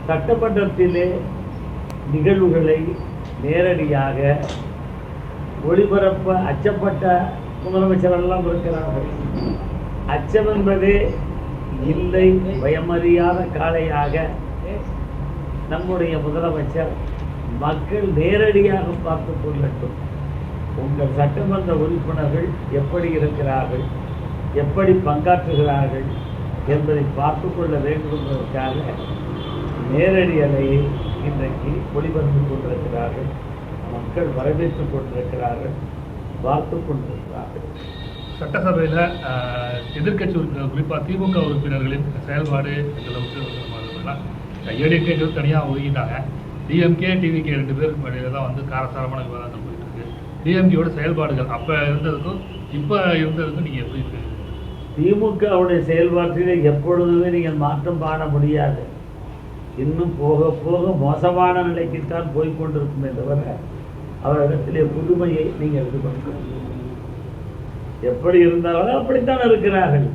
சட்டமன்றத்திலே நிகழ்வுகளை நேரடியாக ஒளிபரப்ப அச்சப்பட்ட முதலமைச்சரெல்லாம் இருக்கிறார்கள். அச்சம் என்பதே இல்லை, பயமறியாத காளையாக நம்முடைய முதலமைச்சர் மக்கள் நேரடியாக பார்த்து கொள்ளட்டும். உங்கள் சட்டமன்ற உறுப்பினர்கள் எப்படி இருக்கிறார்கள், எப்படி பங்காற்றுகிறார்கள் என்பதை பார்த்து கொள்ள வேண்டும் என்பதற்காக நேரடி அலையை இன்றைக்கு ஒளிபரப்பிக் கொண்டிருக்கிறார்கள். மக்கள் வரவேற்றுக் கொண்டிருக்கிறார்கள், பார்த்து கொண்டிருக்கிறார்கள். சட்டசபையில் எதிர்க்கட்சி உறுப்பினர், குறிப்பாக திமுக உறுப்பினர்களின் செயல்பாடு ஏடிஎம்கே தனியாக ஒதுக்கிட்டாங்க. டிஎம்கே டிவிகே 2 பேர் இடையில தான் வந்து காரசாரமான விவாதங்கள் போயிட்டு இருக்கு. டிஎம்கேயோட செயல்பாடுகள் அப்போ இருந்ததுக்கும் இப்போ இருந்ததுக்கும் நீங்கள் எப்படி இருக்கு? திமுகவுடைய செயல்பாட்டிலே எப்பொழுதுமே நீங்கள் மாற்றம் காண முடியாது. இன்னும் போக போக மோசமான நிலைக்குத்தான் போய்கொண்டிருக்குமே தவிர அவரிடத்திலே புதுமையை நீங்கள் எதிர்கொள்ள எப்படி இருந்தாலும் அப்படித்தான் இருக்கிறார்கள்,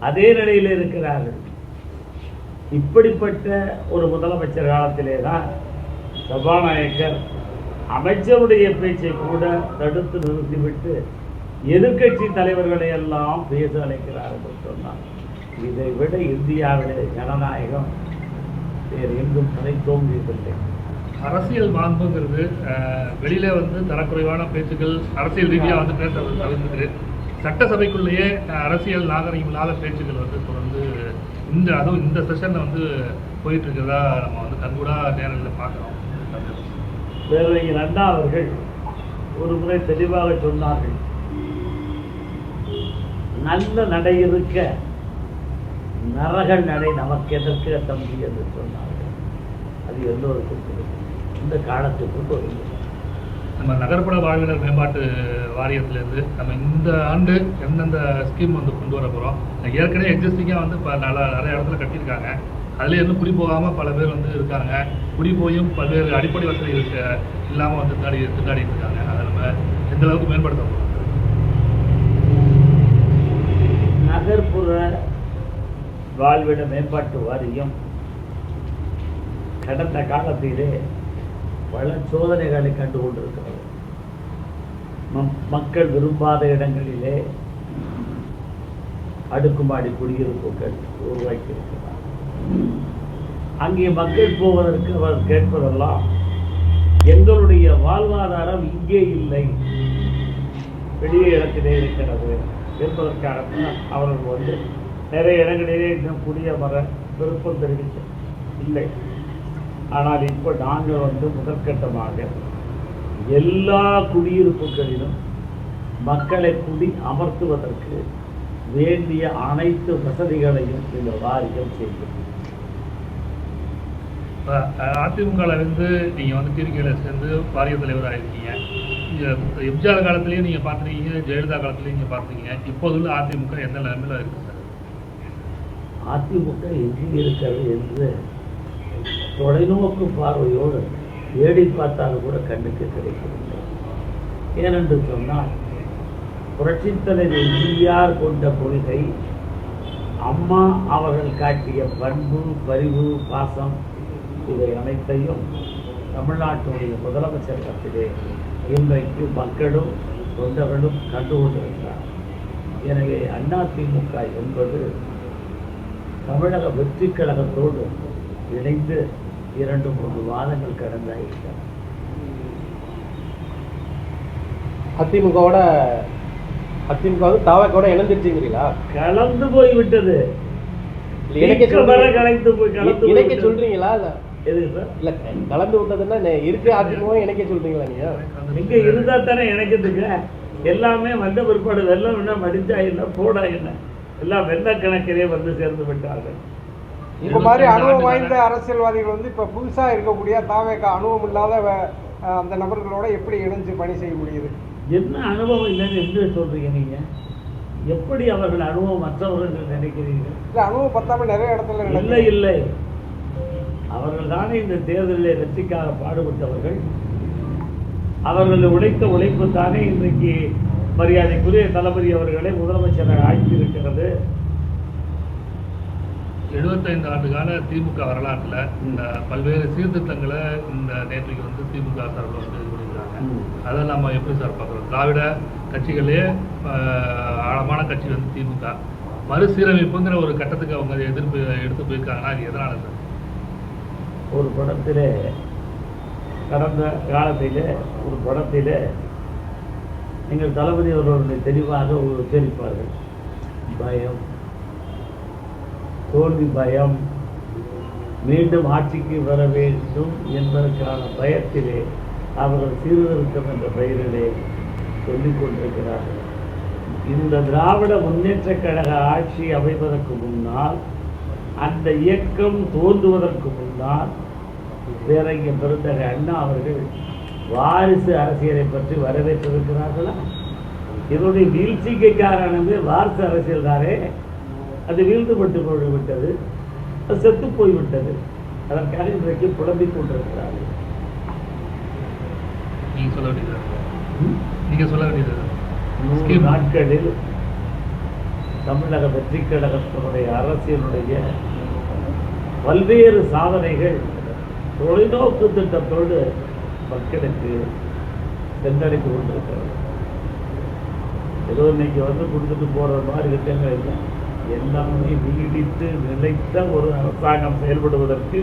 அதே நிலையில் இருக்கிறார்கள். இப்படிப்பட்ட ஒரு முதலமைச்சர் காலத்திலே தான் சபாநாயகர் அமைச்சருடைய பேச்சை கூட தடுத்து நிறுத்திவிட்டு எதிர்கட்சி தலைவர்களை எல்லாம் பேச அழைக்கிறார் என்று சொன்னார். இதை விட இந்தியாவிலே ஜனநாயகம் வேறு எங்கும் தலை தோன்றியதில்லை. அரசியல் மாண்புங்கிறது வெளியில வந்து தரக்குறைவான பேச்சுக்கள் அரசியல் ரீதியாக வந்து பேச தவிர்த்துட்டு சட்டசபைக்குள்ளேயே அரசியல் நாகரிகம் இல்லாத பேச்சுக்கள் வந்து தொடர்ந்து அதுவும் இந்த செஷனில் வந்து போயிட்டு இருக்கிறதா நம்ம வந்து கண்கூடா நேரில் பார்க்குறோம். பேரறிஞர் அண்ணா அவர்கள் ஒரு முறை தெளிவாக சொன்னார்கள், நல்ல நடை இருக்க நரக நடை நமக்கு எதற்கு தம்பி என்று சொன்னார்கள். அது எல்லோருக்கும் தெரியும். இந்த காலத்துக்கு போகிறது. நம்ம நகர்ப்புற வாழ்வினர் மேம்பாட்டு வாரியத்திலேருந்து நம்ம இந்த ஆண்டு எந்தெந்த ஸ்கீம் வந்து கொண்டு வர போகிறோம். ஏற்கனவே எக்ஸிஸ்டிங்காக வந்து இப்போ நிறைய இடத்துல கட்டியிருக்காங்க. அதில் இன்னும் குடி போகாமல் பல பேர் வந்து இருக்காங்க. குடி போயும் பல்வேறு அடிப்படை வசதி இல்லாமல் வந்து திண்டாடிட்டு இருக்காங்க. அதை நம்ம எந்த அளவுக்கு மேம்படுத்த போகிறோம்? நகர்ப்புற வாழ்விட மேம்பாட்டு வாரியம் கடந்த காலத்திலே பல சோதனைகளை கண்டுகொண்டிருக்கிறது. மக்கள் விரும்பாத இடங்களிலே அடுக்குமாடி குடியிருப்புகள் உருவாக்கியிருக்கிறார். அங்கே மக்கள் போவதற்கு அவர் கேட்பதெல்லாம் எங்களுடைய வாழ்வாதாரம் இங்கே இல்லை, வெளியே இடத்திலே இருக்கிறது என்பதற்காக அவர்கள் வந்து நிறைய இடங்களிலே இன்னும் குடியமர விருப்பம் தெரிவிக்க இல்லை. ஆனால் இப்போ நாங்கள் வந்து முதற்கட்டமாக எல்லா குடியிருப்புகளிலும் மக்களை குடி அமர்த்துவதற்கு வேண்டிய அனைத்து வசதிகளையும் இந்த வாரியம் செய்யும். அதிமுகவில் வந்து நீங்கள் வந்து டிவிகேல சேர்ந்து வாரிய தலைவராக இருக்கீங்க. எம்ஜிஆர் காலத்திலையும் நீங்கள் பார்த்துருக்கீங்க, ஜெயலலிதா காலத்திலையும் நீங்கள் பார்த்துருக்கீங்க. இப்போதுள்ள அதிமுக எந்த நிலைமையில் இருக்குது சார்? அதிமுக எங்கே இருக்கிறது என்று தொலைநோக்கு பார்வையோடு ஏடி பார்த்தாலும் கூட கண்ணுக்கு கிடைக்கவில்லை. ஏனென்று சொன்னால் புரட்சித் தலைவர் எம்ஜிஆர் கொண்ட கொள்கை, அம்மா அவர்கள் காட்டிய பண்பு, பரிவு, பாசம் இவை அனைத்தையும் தமிழ்நாட்டுடைய முதலமைச்சரிடத்திலே இன்றைக்கு மக்களும் தொண்டர்களும் கண்டுகொண்டிருக்கிறார். எனவே அதிமுக என்பது தமிழக வெற்றி கழகத்தோடு இணைந்து 2-3 மாதங்கள் கடந்தாயிருக்கிறது. அதிமுக தாவக்கோட இணைஞ்சிருச்சுங்கிறீங்களா? கலந்து போய்விட்டது. இணைக்க சொல்றீங்களா? எதுக்கு சார்? இல்ல கலந்து விட்டதுன்னா இருக்கு அதிமுக இணைக்க சொல்றீங்களா? நீங்க இங்க இருந்தா தானே இணைக்கிறதுக்கு. எல்லாமே வந்த பிற்பாடு வெள்ளம் என்ன மடிஞ்சா என்ன போடா என்ன எல்லாம் வெள்ள கணக்கிலே வந்து சேர்ந்து விட்டார்கள். இந்த மாதிரி அனுபவம் வாய்ந்த அரசியல்வாதிகள் வந்து இப்ப புதுசா இருக்கக்கூடிய தாவேக அனுபவம் இல்லாத அந்த நபர்களோட எப்படி இணைஞ்சு பணி செய்ய முடியுது? என்ன அனுபவம் இல்லைன்னு என்று சொல்றீங்க நீங்க? எப்படி அவர்கள் அனுபவம் மற்றவர்கள் நினைக்கிறீர்கள்? இல்ல அனுபவம் பத்தாம நிறைய இடத்துல இல்லை இல்லை, அவர்கள் தானே இந்த தேர்தலில் வெற்றிக்காக பாடுபட்டவர்கள். அவர்கள் உழைத்த உழைப்பு தானே இன்றைக்கு மரியாதைக்குரிய தளபதி அவர்களை முதலமைச்சராக ஆக்கியிருக்கிறது. 75 ஆண்டு கால திமுக வரலாற்றில் இந்த பல்வேறு சீர்திருத்தங்களை இந்த நேற்றைக்கு வந்து திமுக சார்பில் வந்து இது பண்ணியிருக்காங்க. அதை நம்ம எப்படி சார் பார்க்குறோம்? திராவிட கட்சிகளே ஆழமான கட்சி வந்து திமுக மறுசீரமைப்புங்கிற ஒரு கட்டத்துக்கு அவங்க எதிர்ப்பு எடுத்து போயிருக்காங்கன்னா அது எதனால சார்? ஒரு படத்திலே கடந்த காலத்திலே ஒரு படத்திலே நீங்கள் தளபதி அவர்களுடைய தெளிவாக உச்சரிப்பார்கள். பயம், தோல்வி பயம், மீண்டும் ஆட்சிக்கு வர வேண்டும் என்பதற்கான பயத்திலே அவர்கள் சீர்திருத்தம் என்ற பெயரிலே சொல்லிக் கொண்டிருக்கிறார்கள். இந்த திராவிட முன்னேற்ற கழக ஆட்சி அமைவதற்கு முன்னால், அந்த இயக்கம் தோன்றுவதற்கு முன்னால் பேரறிஞர் பெருந்தகை அண்ணா அவர்கள் வாரிசு அரசியலை பற்றி வரவேற்றிருக்கிறார்களா? இதனுடைய வீழ்ச்சிக்கு காரணமே வாரிசு அரசியல் தானே. அது வீழ்ந்துபட்டு போய்விட்டது, அது செத்து போய்விட்டது. அதற்காக இன்றைக்கு புலம்பிக் கொண்டிருக்கிறார்கள். நீங்கள் சொல்ல வேண்டியது 100 நாட்களில் தமிழக வெற்றி கழகத்தினுடைய அரசியலுடைய பல்வேறு சாதனைகள் தொலைநோக்கு திட்டத்தோடு மக்களுக்கு சென்றடைந்து கொண்டிருக்கிறது. ஏதோ இன்னைக்கு வந்து கொடுத்துட்டு போகிற மாதிரி திட்டங்கள் இல்லை. எல்லாமே நீடித்து நிலைத்த ஒரு அரசாங்கம் செயல்படுவதற்கு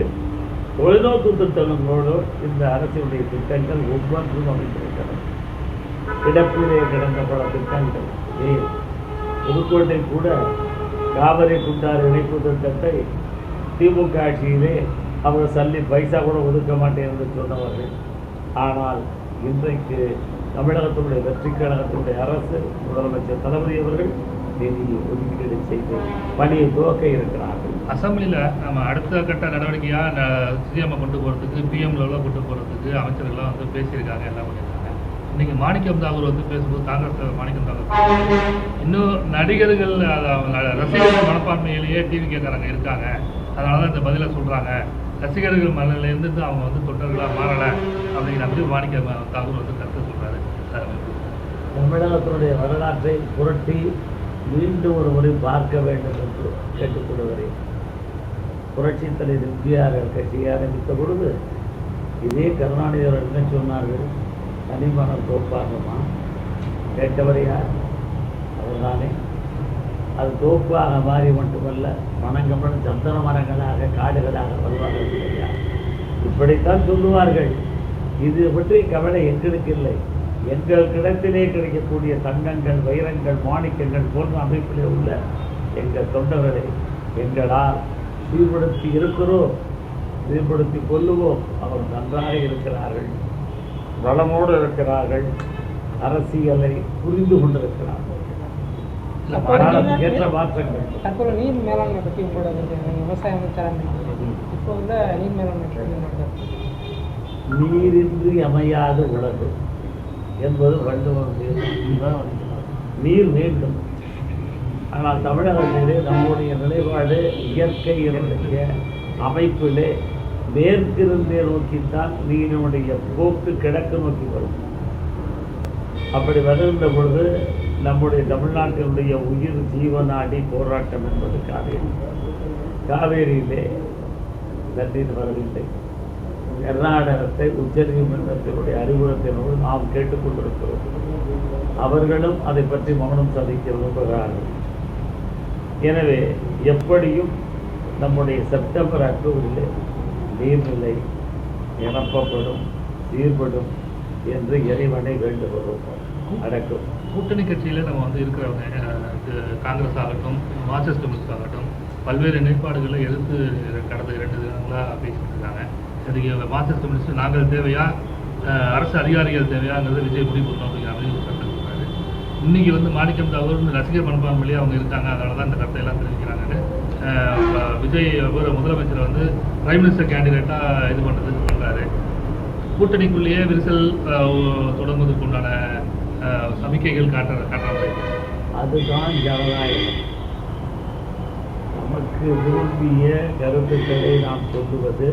தொலைநோக்கு திட்டங்களோடு இந்த அரசினுடைய திட்டங்கள் ஒவ்வொன்றும் அமைந்திருக்கிறது. கிடப்பிலே கிடந்த பல திட்டங்கள். புதுக்கோட்டை கூட காவிரி குண்டாறு இணைப்பு திட்டத்தை திமுக ஆட்சியிலே அவர் சல்லி பைசா கூட ஒதுக்க மாட்டேன் என்று சொன்னவர்கள். ஆனால் இன்றைக்கு தமிழகத்தினுடைய வெற்றி கழகத்தினுடைய அரசு, முதலமைச்சர் தளபதி அவர்கள் நிதி ஒதுக்கீடு செய்து பணியை துவக்க இருக்கிறார்கள். அசம்பிளியில் நம்ம அடுத்த கட்ட நடவடிக்கையாக சிஎம் கொண்டு போகிறதுக்கு, பிஎம் லெவலில் கொண்டு போகிறதுக்கு அமைச்சர்கள்லாம் வந்து பேசியிருக்காங்க, எல்லாம் பண்ணியிருக்காங்க. இன்றைக்கி மாணிக்கம் தாகூர் வந்து பேசும்போது காங்கிரஸ் மாணிக்கம் தாகூர் இன்னும் நடிகர்கள் ரசிகர்கள் மனப்பான்மையிலேயே டிவிகேக்காரங்க இருக்காங்க, அதனால தான் இந்த பதிலை சொல்கிறாங்க. ரசிகர்கள் மனநிலையிலிருந்து அவங்க வந்து தொண்டர்களாக மாறலை அப்படிங்கிற மாதிரி மாணிக்கம் தாகூர் வந்து கருத்து சொல்கிறாரு. தமிழகத்தினுடைய வரலாற்றை புரட்டி மீண்டும் ஒரு முறை பார்க்க வேண்டும் என்று கேட்டுக்கொள்கிறேன். புரட்சி தலைவர் எம்ஜிஆர் கட்சியை ஆரம்பித்த பொழுது இதே கருணாநிதி அவர்கள் என்ன சொன்னார்கள்? தனிமனம் தோப்பாகமா? கேட்டவர் யார்? அவர்தானே. அது தோப்பாக மாறி மட்டுமல்ல, மனங்கமனம் சந்தன மரங்களாக காடுகளாக வருவார்கள் இல்லையா? இப்படித்தான் சொல்லுவார்கள். இது பற்றி கவலை எங்களுக்கு இல்லை. எங்கள் கிடத்திலே கிடைக்கக்கூடிய தங்கங்கள், வைரங்கள், மாணிக்கங்கள் போன்ற அமைப்பிலே உள்ள எங்கள் தொண்டர்களை எங்களால் சீர்படுத்தி இருக்கிறோம், சீர்படுத்தி கொள்ளுவோம். அவர் நன்றாக இருக்கிறார்கள், வளமோடு இருக்கிறார்கள், அரசியலை புரிந்து கொண்டிருக்கிறார்கள். ஏற்ற மாற்றங்கள். தற்போது நீர் மேலாண்மை பற்றி உங்களோட விவசாய அமைச்சராக இப்போ உள்ள நீர் மேலாண்மை நீரின்றி அமையாத உலகு என்பது வள்ளுவர். நீர் வேண்டும். ஆனால் தமிழகத்திலே நம்முடைய நிலைப்பாடு இயற்கையினுடைய அமைப்பிலே மேற்கிருந்தே நோக்கித்தான் நீரினுடைய போக்கு கிழக்கு நோக்கி வரும். அப்படி வருகின்ற பொழுது நம்முடைய தமிழ்நாட்டினுடைய உயிர் ஜீவநாடி போராட்டம் என்பது காவேரி. காவேரியிலே தண்ணீர் வரவில்லை. கர்நாடகத்தை உச்சநீதிமன்றத்தினுடைய அறிவுறுத்தினோடு நாம் கேட்டுக்கொண்டிருக்கிறோம். அவர்களும் அதை பற்றி மௌனம் சாதிக்க விரும்புகிறார்கள். எனவே எப்படியும் நம்முடைய செப்டம்பர் அக்டோபரிலே நீர்நிலை நிரப்பப்படும், சீர்படும் என்று இறைவனை வேண்டுகிறோம். நடக்கும். கூட்டணி கட்சியில் நம்ம வந்து இருக்கிறவங்க காங்கிரஸ் ஆகட்டும், மார்க்சிஸ்ட் கம்யூனிஸ்ட் ஆகட்டும், பல்வேறு நிலைப்பாடுகளை எதிர்த்து கடந்த 2 தினங்களாக பேசிட்டு இருக்காங்க. இதுக்கு மார்க்சிஸ்ட் கம்யூனிஸ்ட் நாங்கள் தேவையா, அரசு அதிகாரிகள் தேவையாங்கிறது விஜய் முடிவு பண்ணணும் அப்படிங்கிற மாதிரி ஒரு கருத்தை சொல்கிறாரு. இன்றைக்கி வந்து மாணிக்கம் தாகூர் ரசிகர் மனப்பான்மையிலேயே அவங்க இருக்காங்க, அதனால தான் இந்த கருத்தை எல்லாம் தெரிவிக்கிறாங்கன்னு விஜய் முதலமைச்சர் வந்து பிரைம் மினிஸ்டர் கேண்டிடேட்டாக இது பண்ணுறாரு. கூட்டணிக்குள்ளேயே விரிசல் தொடங்குவதற்கு உண்டான சமிக்கைகள் காட்டுறாங்க. அதுதான் ஜனநாயகம். நமக்கு விரும்பிய கருத்துக்களை நாம் சொல்லுவது,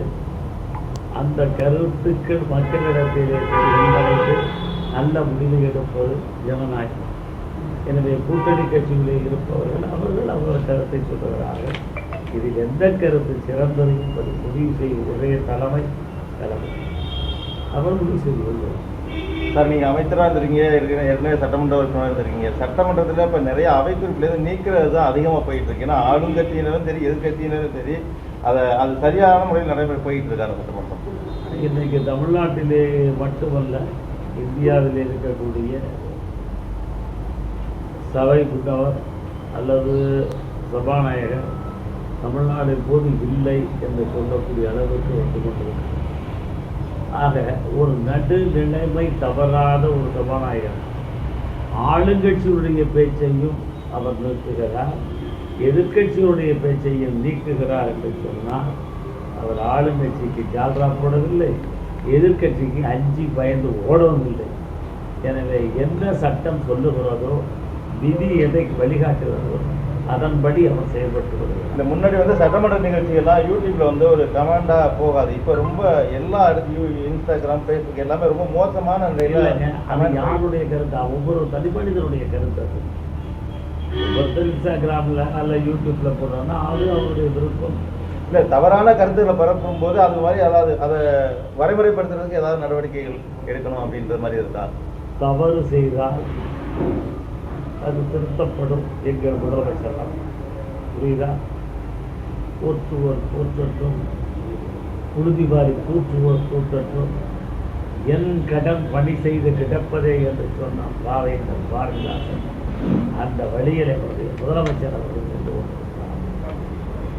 அந்த கருத்துக்கள் மக்களிடத்திலே சென்றடைந்து நல்ல முடிவு எடுப்பது ஜனநாயகம். எனவே கூட்டணி கட்சிகளில் இருப்பவர்கள் அவர்கள் கருத்தை சொல்லுகிறார்கள். இதில் எந்த கருத்து சிறந்தது என்பது முடிவு செய்யும் ஒரே தலைமை அவர் முடிவு செய்து சார் நீங்கள் அமைச்சராக இருந்திருக்கீங்க ஏற்கனவே சட்டமன்ற உறுப்பினராக இருந்திருக்கீங்க. சட்டமன்றத்தில் இப்போ நிறைய அவைக்குறிப்பிலேருந்து நீக்கிறது தான் அதிகமாக போயிட்டு இருக்கு. ஏன்னா ஆளுங்கட்சியினரும் சரி எதிர்கட்சியினரும் சரி அது சரியான முறையில் நடைமுறை போயிட்டு இருக்காரு சட்டமன்றம். இன்றைக்கு தமிழ்நாட்டிலே மட்டுமல்ல, இந்தியாவில் இருக்கக்கூடிய சபை புத்தவர் அல்லது சபாநாயகர் தமிழ்நாடு இப்போது இல்லை என்று சொல்லக்கூடிய அளவுக்கு வந்து கொண்டிருக்கிறது. ஆக ஒரு நடுநிலைமை தவறாத ஒரு சபாநாயகர் ஆளுங்கட்சியுடைய பேச்சையும் அவர் நிறுத்துகிறார், எதிர்கட்சியுடைய பேச்சையும் நீக்குகிறார் என்று சொன்னால் அவர் ஆளுங்கட்சிக்கு ஜால்ரா போடவில்லை, எதிர்கட்சிக்கு அஞ்சி பயந்து ஓடவும் இல்லை. எனவே எந்த சட்டம் சொல்லுகிறதோ, விதி எதை வழிகாட்டுகிறதோ அதன்படி அவர் செயல்பட்டு வருகிறார். இந்த முன்னாடி வந்து சட்டமன்ற நிகழ்ச்சிகள்லாம் யூடியூப்ல வந்து ஒரு கமெண்டா போகாது. இப்போ ரொம்ப எல்லா இடத்துலையும் இன்ஸ்டாகிராம், ஃபேஸ்புக் எல்லாமே ரொம்ப மோசமான நிலையில். அது யாருடைய கருத்து? ஒவ்வொரு தனிமனிதனுடைய கருத்து. அது ஒருத்தர் இன்ஸ்டாகிராமில் அல்ல யூடியூப்பில் போடுறோன்னா அது அவருடைய விருப்பம். இல்லை, தவறான கருத்துக்களை பரப்பும் போது அது மாதிரி அதாவது அதை வரைமுறைப்படுத்துறதுக்கு ஏதாவது நடவடிக்கைகள் எடுக்கணும் அப்படின்ற மாதிரி இருக்கா? தவறு செய்தால் அது திருத்தப்படும் எங்கள் முதலமைச்சர். புரியுதா? போற்றுவோர் போற்றட்டும், உறுதிவாரி தூற்றுவோர் தூற்றட்டும், என் கடன் பணி செய்து கிடப்பதே என்று சொன்னான் பாவேந்தர் பாரதிதாசன். அந்த வழியில் அவருடைய முதலமைச்சர் அவர்கள்